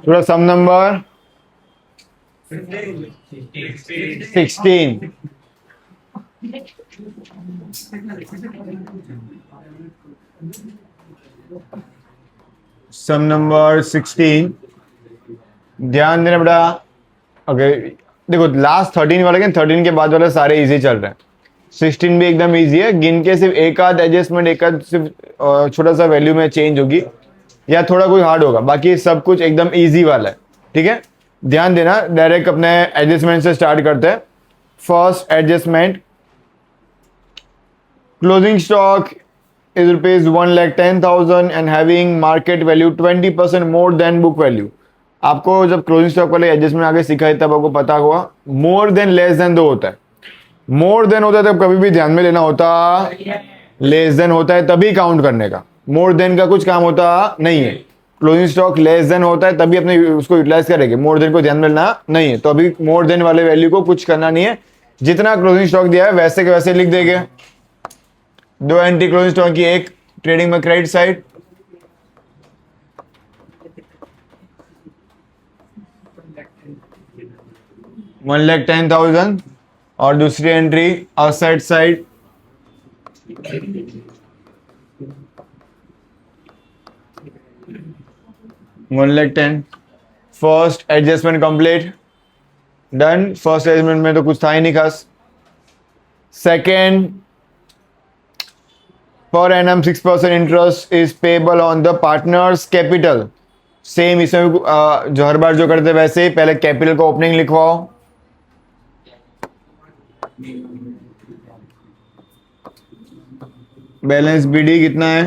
थोड़ा सम नंबर 16. सम नंबर 16. ध्यान देना बेटा. ओके देखो लास्ट 13 वाले के 13 के बाद वाले सारे इजी चल रहे हैं. 16 भी एकदम इजी है. गिन के सिर्फ एक आध एडजस्टमेंट, एक आध सिर्फ छोटा सा वैल्यू में चेंज होगी या थोड़ा कोई हार्ड होगा, बाकी सब कुछ एकदम इजी वाला है. ठीक है, ध्यान देना. डायरेक्ट अपने एडजस्टमेंट से स्टार्ट करते हैं. First adjustment, closing stock is rupees 1,10,000 and having market value 20% more than book value. आपको जब क्लोजिंग स्टॉक वाले एडजस्टमेंट आगे सीखा है तब आपको पता हुआ मोर देन लेस देन दो होता है. मोर देन होता है तब कभी भी ध्यान में लेना होता, लेस देन होता है तभी काउंट करने का. मोर देन का कुछ काम होता नहीं है. क्लोजिंग स्टॉक लेस देन होता है तभी अपने उसको यूटिलाइज करेंगे. मोर देन को ध्यान में लेना नहीं है. तो अभी मोर देन वाले वैल्यू को कुछ करना नहीं है. जितना क्लोजिंग स्टॉक दिया है वैसे के वैसे लिख देंगे. दो एंटी क्लोजिंग स्टॉक की, एक ट्रेडिंग में क्रेडिट साइड, $1,10,000 और दूसरी entry outside side $1,10,000. First adjustment complete, done. First adjustment में तो कुछ था ही नहीं खास. Second, per annum 6% interest is payable on the partner's capital. Same इसमें जो हर बार जो करते वैसे ही पहले कैपिटल को ओपनिंग लिखवाओ. बैलेंस बीडी कितना है?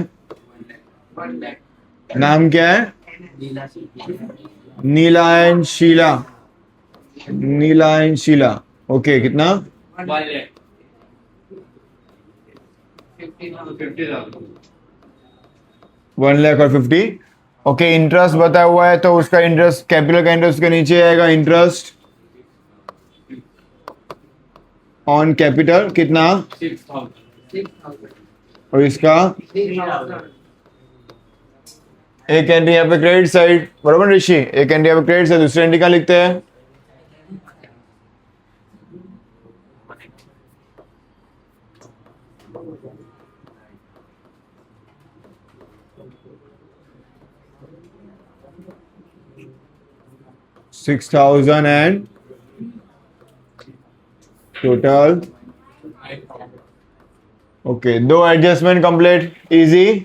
नाम क्या है? Neela and Sheela. Neela and Sheela. Okay कितना? 1,50,000. ओके इंटरेस्ट बताया हुआ है तो उसका इंटरेस्ट, कैपिटल का इंटरेस्ट के नीचे आएगा. इंटरेस्ट ऑन कैपिटल कितना? 6,000. और इसका एक एंट्री यहाँ पे क्रेडिट साइड, बराबर ऋषि. एक एंट्री यहाँ पे क्रेडिट साइड, दूसरी एंट्री का लिखते हैं. $6,000 एंड टोटल. ओके दो adjustment complete, easy.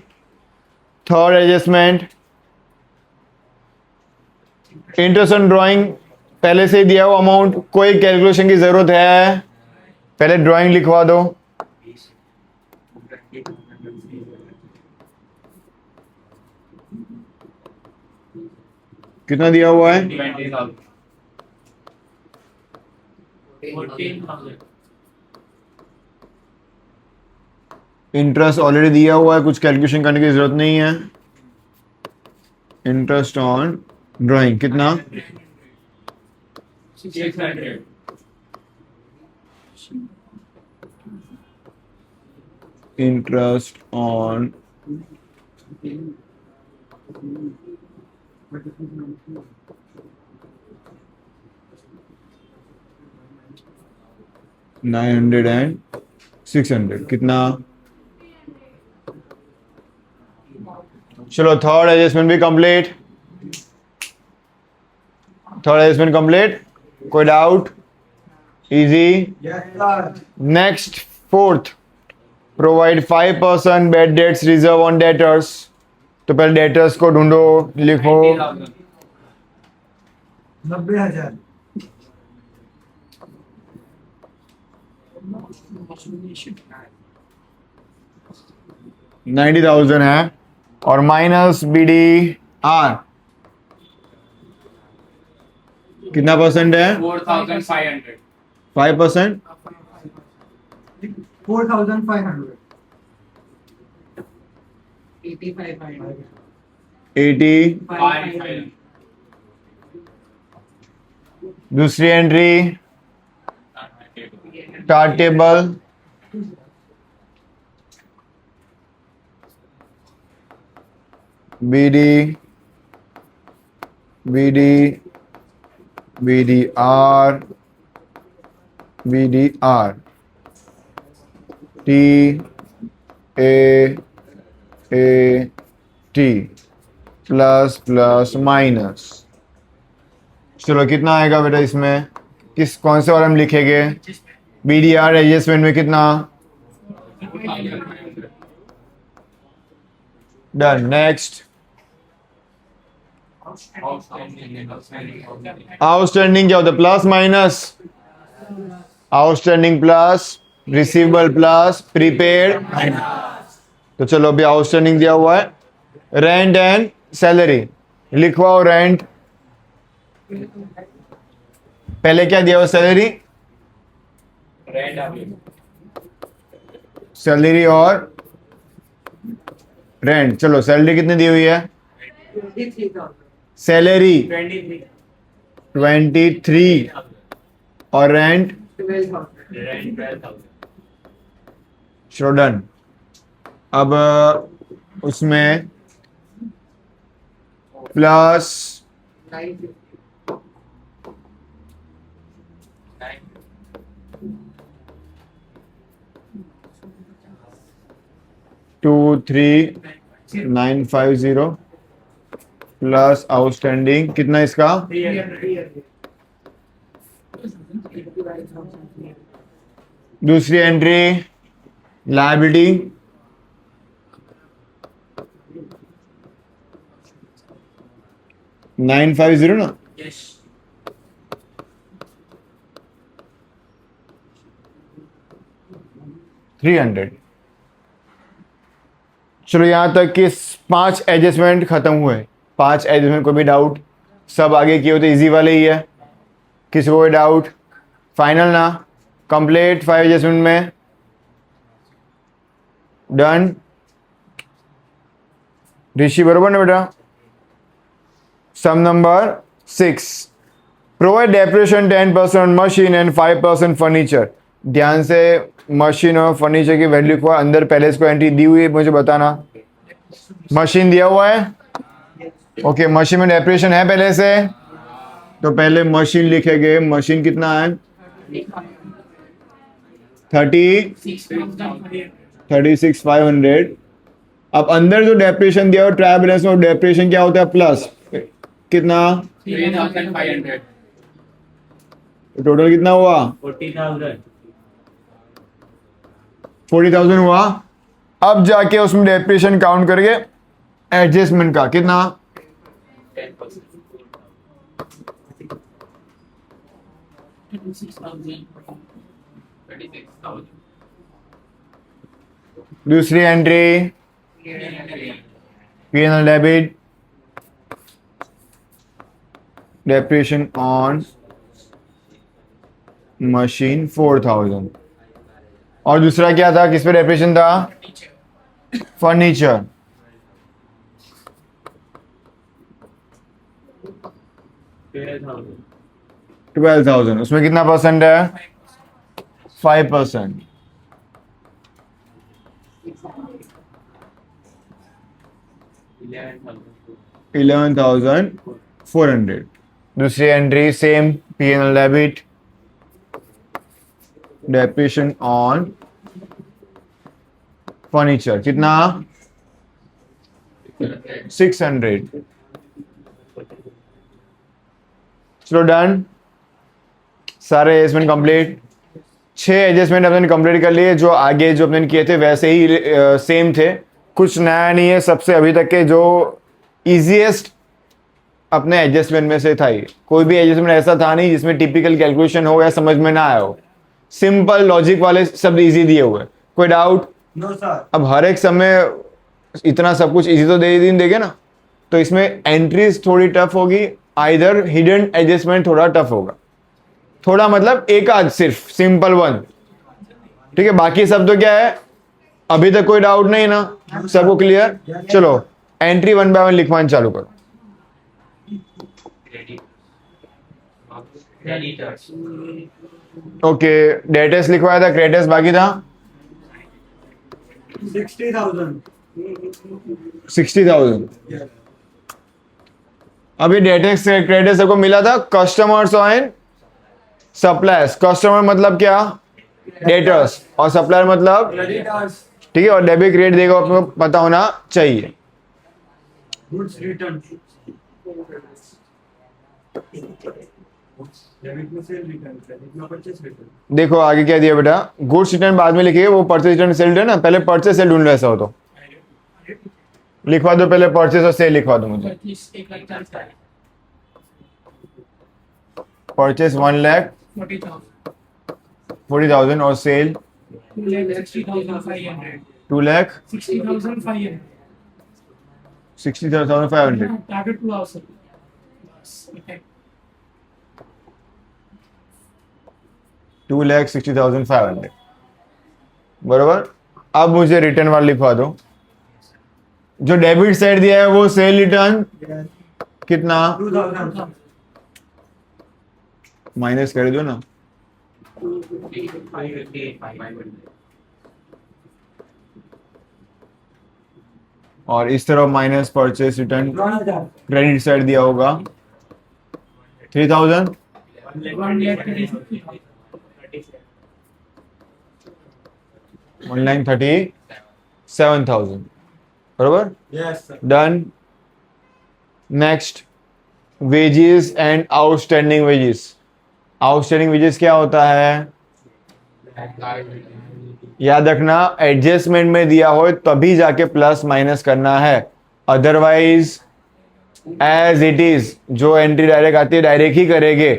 Third adjustment, interest on drawing पहले से ही दिया हुआ अमाउंट, कोई कैलकुलेशन की जरूरत है? पहले ड्राइंग लिखवा दो. कितना दिया हुआ है? 14,000. इंटरेस्ट ऑलरेडी दिया हुआ है, कुछ कैलकुलेशन करने की जरूरत नहीं है. इंटरेस्ट ऑन ड्राइंग कितना? 600. इंटरेस्ट ऑन $900 एंड 600 कितना? चलो थर्ड एडजस्टमेंट भी कंप्लीट. Third adjustment complete. कोई doubt? Easy. Next fourth, provide 5% bad debts reserve on debtors. तो पहले डेटर्स को ढूंढो, लिखो. 90,000. 90,000 है और माइनस बीडी आर कितना परसेंट है? 4,500. 5%. 4,500. 85,500. 80. 5,500. दूसरी entry chart table. BD BD, BDR, BDR, T, A, T, plus plus minus. चलो कितना आएगा बेटा इसमें, कौन से वाला हम लिखेंगे? BDR एडजस्टमेंट में कितना? डन। नेक्स्ट, आउटस्टैंडिंग क्या होता है? Plus minus, outstanding plus receivable plus prepaid. तो चलो अभी आउटस्टैंडिंग दिया हुआ है, रेंट एंड सैलरी लिखवाओ। रेंट पहले क्या दिया हुआ? सैलरी, सैलरी और रेंट। चलो सैलरी कितनी दी हुई है? सैलरी 23 और रेंट। चलो डन। अब उसमें प्लस 23,950 प्लस आउटस्टैंडिंग कितना इसका? दूसरी एंट्री लायबिलिटी, $950 ना? $300। चलो यहां तक कि 5 एडजस्टमेंट खत्म हुए। 5 एडजस्टमेंट, कोई भी डाउट? सब आगे किए होते इजी वाले ही है, किसी को कोई डाउट? फाइनल ना? कंप्लीट 5 एडजस्टमेंट में। डन। ऋषि बरोबर ना बेटा? Sum number 6, provide depreciation 10% machine and 5% furniture. ध्यान से मशीन और फर्नीचर की वैल्यू को अंदर पहले इसको एंट्री दी हुई है, मुझे बताना। मशीन दिया हुआ है, ओके। मशीन में डेप्रिसिएशन है पहले से, तो पहले मशीन लिखेंगे। मशीन कितना है? 36,500। अब अंदर जो डेप्रिसिएशन दिया हुआ ट्रायल बैलेंस में, डेप्रिसिएशन क्या होता है? प्लस कितना? 3,500। टोटल कितना हुआ? 40,000 हुआ। अब जाके उसमें डेप्रिसिएशन काउंट करके एडजस्टमेंट का कितना? 10%। 36,000। दूसरी entry P&L debit, depreciation on machine 4,000। और दूसरा क्या था? किस पे डेप्रिसिएशन था? फर्नीचर। 12,000। उसमें कितना परसेंट है? 5%। 11,400। दूसरी entry same, P&L debit, depreciation on furniture कितना? 600। चलो डन। सारे एडजस्टमेंट कंप्लीट। 6 एडजस्टमेंट अपने कंप्लीट कर लिए। जो आगे जो अपने किए थे वैसे ही सेम थे, कुछ नया नहीं है। सबसे अभी तक के जो इजीएस्ट अपने एडजस्टमेंट में से था ही। कोई भी एडजस्टमेंट ऐसा था नहीं जिसमें टिपिकल कैलकुलेशन हो या समझ में ना आया हो। सिंपल लॉजिक वाले शब्द इजी दिए हुए। कोई डाउट? No sir. अब हर एक समय इतना सब कुछ इजी तो दे दिन देंगे ना, तो इसमें एंट्रीज थोड़ी टफ होगी। आइदर हिडन एडजस्टमेंट थोड़ा टफ होगा, थोड़ा मतलब एक आध सिर्फ सिंपल वन, ठीक है। बाकी सब तो क्या है, अभी तक कोई डाउट नहीं ना, सबको क्लियर? चलो एंट्री 1 बाय 1 लिखवाना चालू करो। ओके, डेटर्स लिखवाया था, क्रेडिटर्स बाकी था 60,000। 60,000। अभी डेटेक्स क्रेडिट सबको मिला था कस्टमर्स एंड सप्लायर्स। कस्टमर मतलब क्या, डेटर्स, और सप्लायर मतलब क्रेडिटर्स ठीक है। और डेबिट क्रेडिट देगा आपको पता होना चाहिए। गुड्स रिटर्न डेबिट में सेल रिटर्न क्रेडिट में परचेस रिटर्न देखो आगे क्या दिया बेटा, गुड्स रिटर्न बाद में लिखिए, वो परचेज रिटर्न सेल है ना, पहले परचेज सेल ढूंढ लो। ऐसा हो तो लिखवा दो, पहले परचेज और सेल लिखवा दो मुझे। 25 1 lakh 40,000 40,000 और cell 2,60,500 2 lakh 60,500 60,500। target to ourselves. Okay. 2,60,500 बरोबर। अब मुझे रिटर्न वाला लिखवा दो। जो डेबिट साइड दिया है वो सेल रिटर्न कितना 2000 माइनस कर दो ना। 500. और इस तरफ minus purchase return 3000 credit side दिया होगा 3,000 1,37,000 बरोबर। Yes sir done. Next wages and outstanding wages. Outstanding wages क्या होता है, याद रखना एडजस्टमेंट में दिया हो तभी जाके प्लस माइनस करना है, अदरवाइज एज इट इज जो एंट्री डायरेक्ट आती है डायरेक्ट ही करेंगे,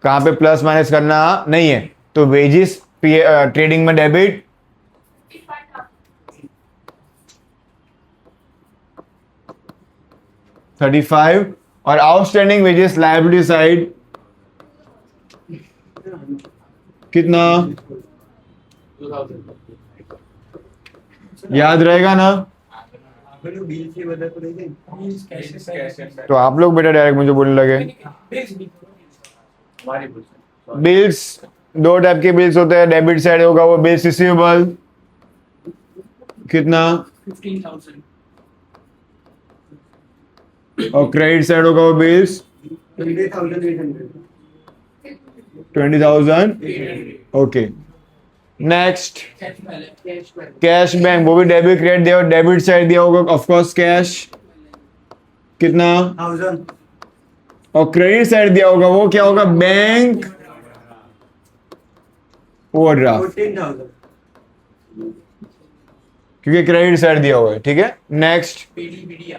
कहां पे प्लस माइनस करना नहीं है। तो वेजेस ट्रेडिंग में डेबिट 35 और आउटस्टैंडिंग वेजेस लायबिलिटी साइड कितना 2,000 याद रहेगा ना। बिल से बदल तो देंगे तो आप लोग बेटा डायरेक्ट मुझे बोलने लगे। हमारी भूल से। बिल्स दो टाइप के बिल्स होते हैं, डेबिट साइड होगा वो बिल्स रिसीवेबल कितना 15,000 और क्रेडिट साइड होगा वो bills 20,800 20,000। Okay next cash bank, वो भी डेबिट क्रेडिट दिया, डेबिट साइड दिया होगा ऑफ कोर्स कैश कितना 1000 और क्रेडिट साइड दिया होगा वो क्या होगा बैंक ओवरड्राफ्ट 14,000 क्योंकि क्रेडिट साइड दिया हुआ है। ठीक है next PD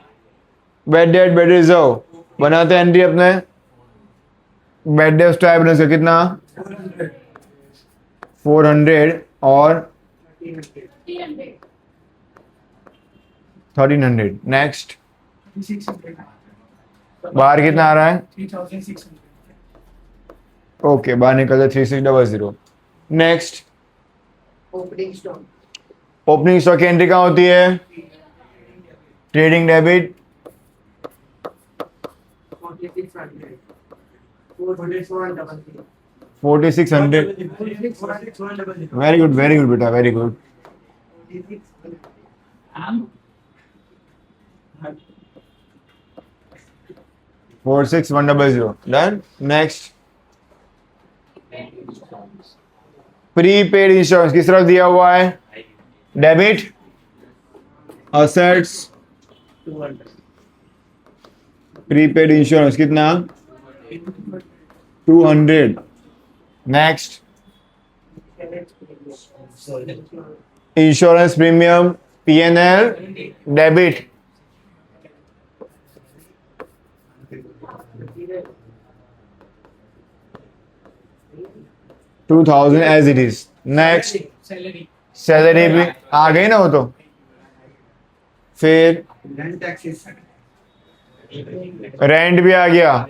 bed date bed reserve बनाते हैं एंट्री अपने बेड डेट टाइप का कितना 400 400 और 1,300। नेक्स्ट 600 बाहर कितना आ रहा है 3,600 ओके बाहर निकल जाए 3600। Next opening stock opening stock की एंट्री कहाँ होती है ट्रेडिंग डेबिट 4600 4600 4600। वेरी गुड बेटा very good. 46,100 done. Next prepaid insurance किस तरफ दिया हुआ है डेबिट असेट्स प्रीपेड इंश्योरेंस कितना 200। Next insurance premium PNL debit 2,000 as it is. Next salary salary भी आ गई ना वो तो। फिर लैंड टैक्सेस रेंट भी आ गया,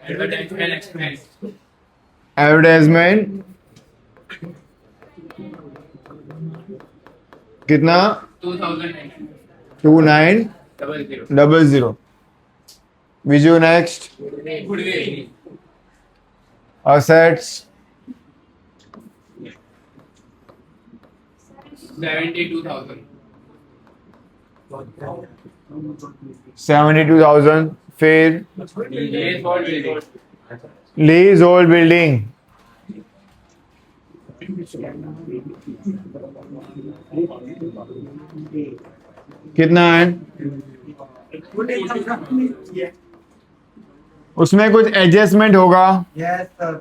एडवर्टाइजमेंट एक्सपेंस एडवर्टाइजमेंट कितना 2900। Viju next goodwill assets 72,000 72,000। फिर Lease old building. Lease old building, कितना है? उसमें कुछ एडजस्टमेंट होगा। Yes, sir.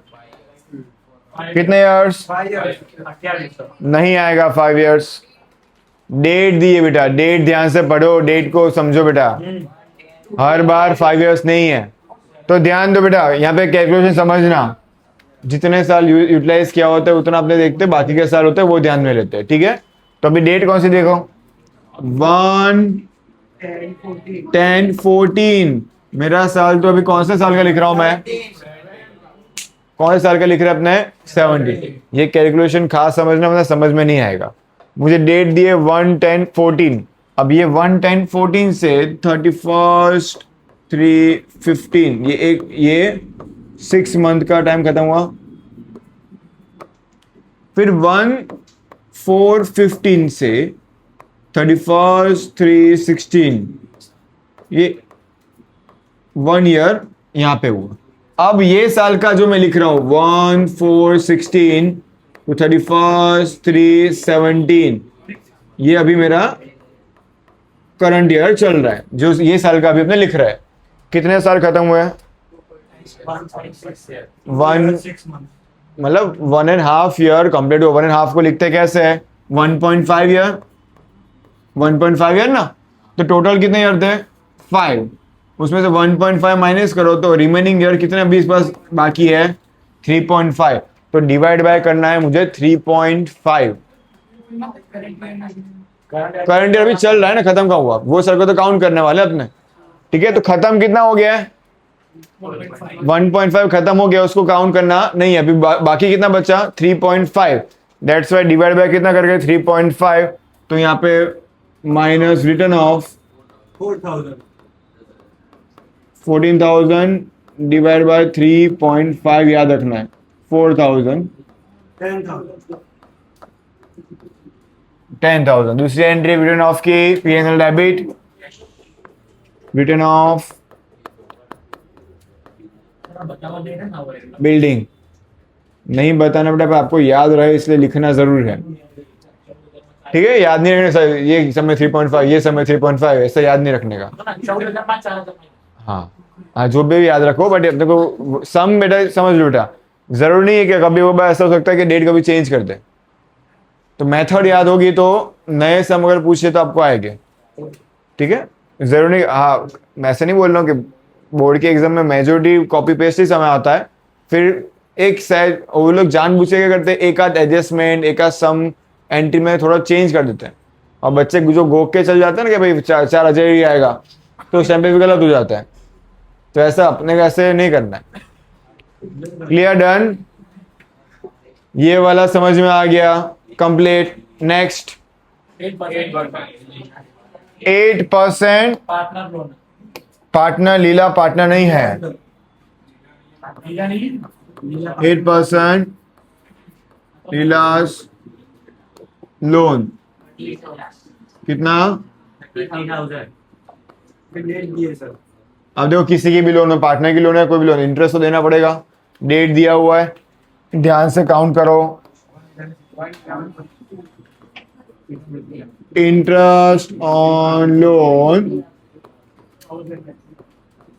कितने इयर्स? 5 years. नहीं आएगा 5 इयर्स। डेट दी है बेटा, डेट ध्यान से पढ़ो, डेट को समझो बेटा, हर बार 5 इयर्स नहीं है। तो ध्यान दो बेटा, यहाँ पे कैलकुलेशन समझना, जितने साल यूटिलाइज किया होता है उतना अपने देखते, बाकी के साल होते हैं वो ध्यान में लेते हैं, ठीक है। तो अभी डेट कौन सी देखो, 1 10, 14. 10 14। मेरा साल तो अभी कौन से साल का लिख रहा हूं मैं, कौन से साल का लिख रहे हैं अपने, 70। ये कैलकुलेशन खास समझना, मतलब समझ में नहीं आएगा। मुझे डेट दिए 1 10 14। अब ये 1 10 14 से 31 3 15, ये 6 मंथ का टाइम खत्म हुआ। फिर 1 4 15 से 31 3 16, ये 1 ईयर यहां पे हुआ। अब ये साल का जो मैं लिख रहा हूं 1 4 16 to 31 3 17, ये अभी मेरा करंट ईयर चल रहा है, जो ये साल का अभी अपने लिख रहा है। कितने साल खत्म हुए? 6 months. मतलब 1.5 ईयर कंप्लीट हुआ। 1.5 को लिखते कैसे है, 1.5 ईयर, 1.5 ईयर ना। तो टोटल कितने ईयर थे, 5। उसमें से 1.5 माइनस करो तो रिमेनिंग ईयर कितने 20 पास बाकी है, 3.5। तो डिवाइड बाय करना है मुझे 3.5। करंट ईयर अभी चल रहा है ना, खत्म का हुआ, वो सर को तो काउंट करने वाले अपने, ठीक है। तो खत्म कितना हो गया है, 1.5 खत्म हो गया, उसको काउंट करना नहीं है अभी। बाकी कितना बचा, 3.5। दैट्स वाई डिवाइड बाय कितना कर गए, 3.5। तो यहाँ पे minus return of 14,000 divide by 3.5, याद रखना है 4,000 10,000। दूसरी एंट्री रिटर्न ऑफ की, PNL debit, return of building. नहीं बताना बेटा, आपको याद रहे इसलिए लिखना जरूर है, ठीक है। याद नहीं रखने सर, ये समय 3.5, ये समय 3.5, ऐसा याद नहीं रखने का। हाँ, जो भी याद रखो, बट अपने को सम बेटा समझ लो बेटा। जरूर नहीं है कि कभी वो ऐसा हो सकता है कि डेट कभी चेंज कर दे, तो मेथड याद होगी तो नए सम अगर पूछे तो आपको आएंगे, ठीक है। जरूर नहीं, हाँ मैं ऐसे नहीं बोल रहा हूँ कि बोर्ड के एग्जाम में मेजोरिटी कॉपी पेस्ट ही समय आता है। फिर एक साइड वो लोग जानबूझ के क्या करते हैं, एक आध एडजस्टमेंट, एक आध सम एंट्री में थोड़ा चेंज कर देते हैं, और बच्चे जो गोक के चल जाते हैं ना कि भाई 4 अजय ही आएगा, तो उस टाइम पे भी गलत हो जाता है। तो ऐसा अपने को ऐसे नहीं करना है। क्लियर, डन, ये वाला समझ में आ गया, complete. Next 8% partner loan partner, Leela partner नहीं है। 8% लीलास लोन, कितना? अब देखो किसी की भी लोन हो, पार्टनर की लोन है, कोई भी लोन, इंटरेस्ट तो देना पड़ेगा। डेट दिया हुआ है, ध्यान से काउंट करो। Interest on loan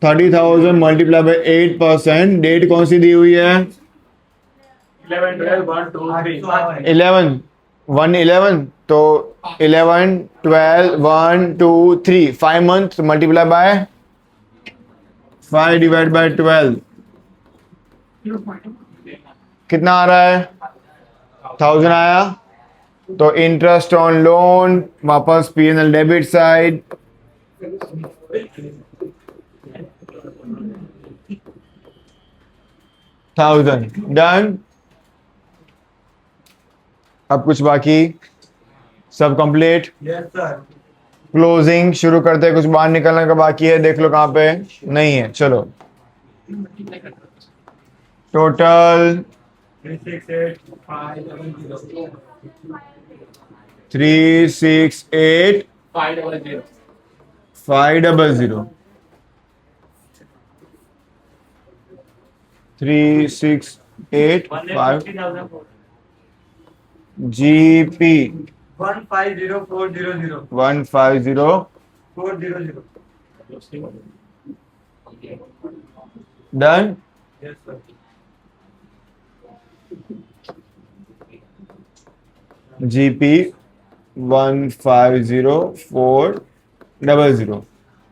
30,000 multiply by 8%। Date कौन सी दी हुई है, 11 12 1 2 3 11 1 11, तो 11 12 1 2 3 5 month multiply by 5 divide by 12, कितना आ रहा है, 1000 आया। तो इंटरेस्ट ऑन लोन वापस पीएनएल डेबिट साइड, डन। अब कुछ बाकी, सब कंप्लीट। क्लोजिंग शुरू करते हैं, कुछ बाहर निकलने का बाकी है, देख लो कहाँ पे नहीं है। चलो total 368 500 500। 3685 GP 150400 150 400. done. Yes, sir. GP 150400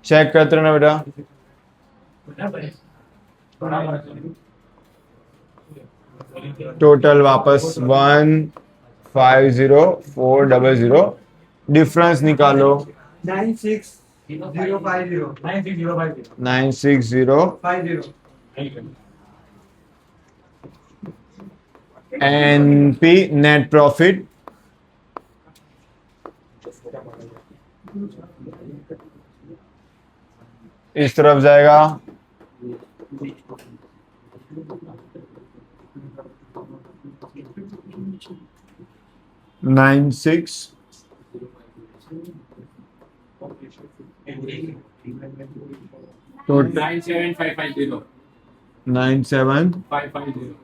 check करते रहना बेटा. टोटल वापस 150400 डिफरेंस निकालो 96050 960 50. NP नेट प्रॉफिट इस तरफ जाएगा 96 तो 97550 97 550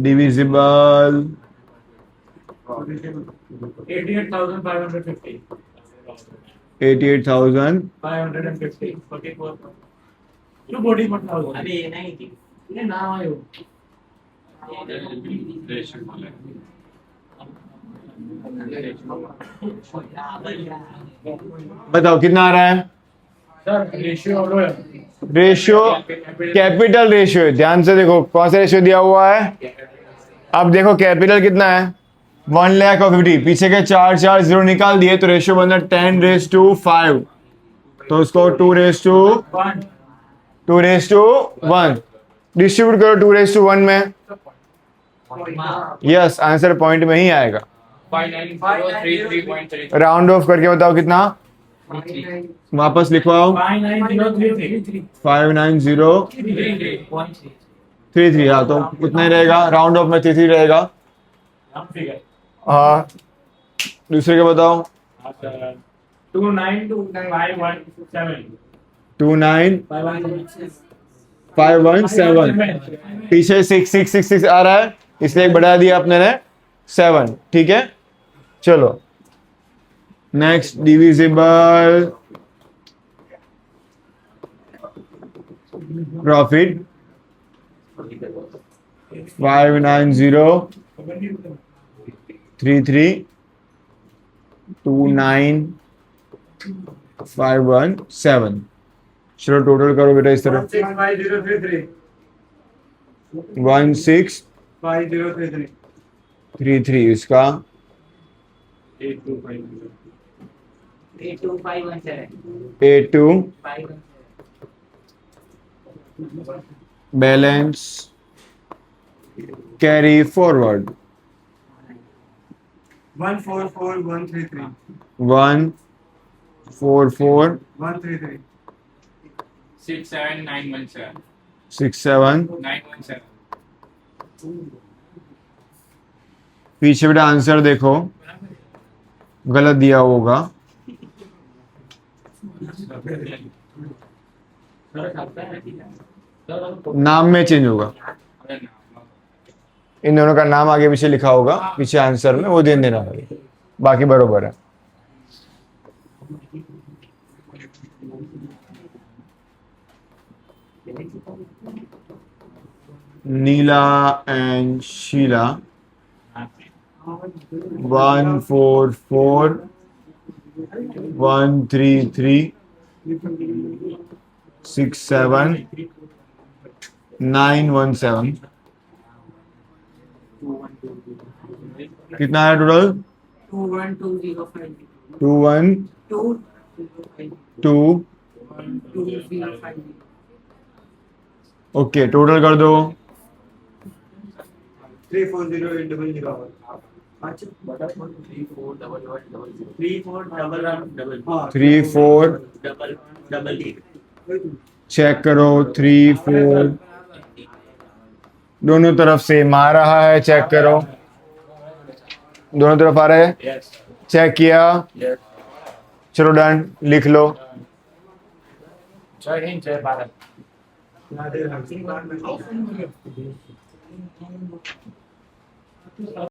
डिविजिबल 88,550 88,000 550 44 तू बॉडी मतलब अरे ये नहीं थी ये ना आयो बताओ कितना आ रहा है. सर रेशियो लो रेशियो कैपिटल रेशियो है. ध्यान से देखो कौन सा रेशियो दिया हुआ है. अब देखो कैपिटल कितना है 1,50,000. पीछे के 4 निकाल दिए तो रेशियो बन रहा है 10⁵5. तो उसको 2:1 डिस्ट्रीब्यूट करो 2:1 में. यस आंसर पॉइंट में ही आएगा. 59,033.3 राउंड ऑफ करके बताओ कितना. वापस लिखवाओ 59,033 59033. हाँ तो उतना ही रहेगा. राउंड ऑफ में 33 रहेगा. हम फिगर हाँ दूसरे के बताओ 29,517 29,517. पीछे 6,666 आ रहा है इसलिए एक बढ़ा दिया आपने ने 7. ठीक है चलो नेक्स्ट डिविजिबल प्रॉफिट 5903329,517. चलो टोटल करो बेटा इस तरह 165033. 1633 5033. इसका 82 बैलेंस कैरी फॉरवर्ड 144133. 144 67917 67 917 पीछे बेटा आंसर देखो गलत दिया होगा. नाम में चेंज होगा. इन दोनों का नाम आगे पीछे लिखा होगा पीछे आंसर में वो ध्यान देना है. बाकी बरोबर है. नीला एंड शीला 144,133,67,917. कितना है टोटल 212050. 212. 2050. ओके टोटल कर दो 340800. अच्छा 34 चेक करो 34 दोनों तरफ सेम आ रहा है. चेक करो दोनों तरफ आ रहा है. यस चेक किया. यस चलो डन लिख लो. जय हिंद जय भारत नादिर हकीम